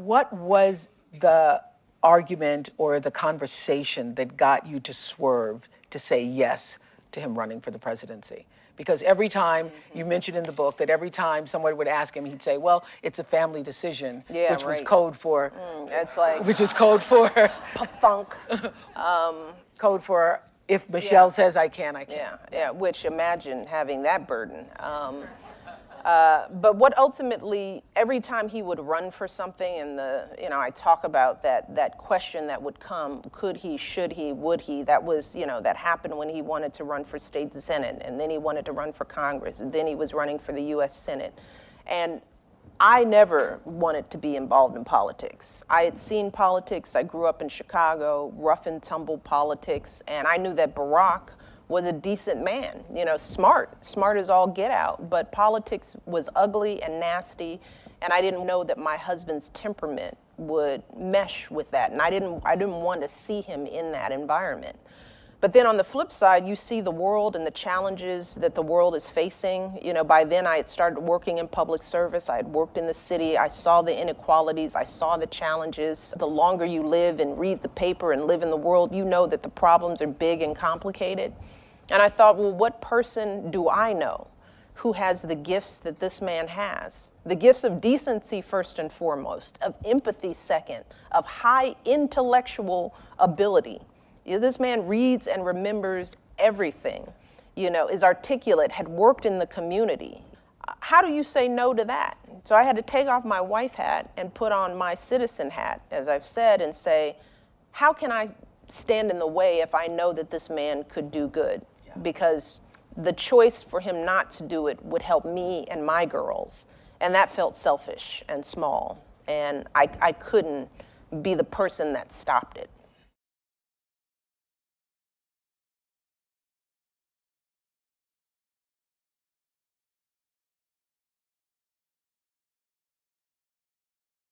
What was the argument or the conversation that got you to swerve to say yes to him running for the presidency? Because every time, you mentioned in the book that every time someone would ask him, he'd say, well, it's a family decision, which was code for, it's like, which is code for, funk. code for, if Michelle says I can, I can. Yeah, which imagine having that burden. But what ultimately, every time he would run for something, and I talk about that question that would come, could he, should he, would he, that was, that happened when he wanted to run for state senate, and then he wanted to run for Congress, and then he was running for the US Senate. And I never wanted to be involved in politics. I had seen politics. I grew up in Chicago, rough and tumble politics, and I knew that Barack was a decent man, smart as all get out, but politics was ugly and nasty, and I didn't know that my husband's temperament would mesh with that, and I didn't want to see him in that environment. But then on the flip side, you see the world and the challenges that the world is facing. By then I had started working in public service. I had worked in the city. I saw the inequalities. I saw the challenges. The longer you live and read the paper and live in the world, you know that the problems are big and complicated. And I thought, well, what person do I know who has the gifts that this man has? The gifts of decency first and foremost, of empathy second, of high intellectual ability. This man reads and remembers everything, is articulate, had worked in the community. How do you say no to that? So I had to take off my wife hat and put on my citizen hat, as I've said, and say, how can I stand in the way if I know that this man could do good? Because the choice for him not to do it would help me and my girls. And that felt selfish and small. And I couldn't be the person that stopped it.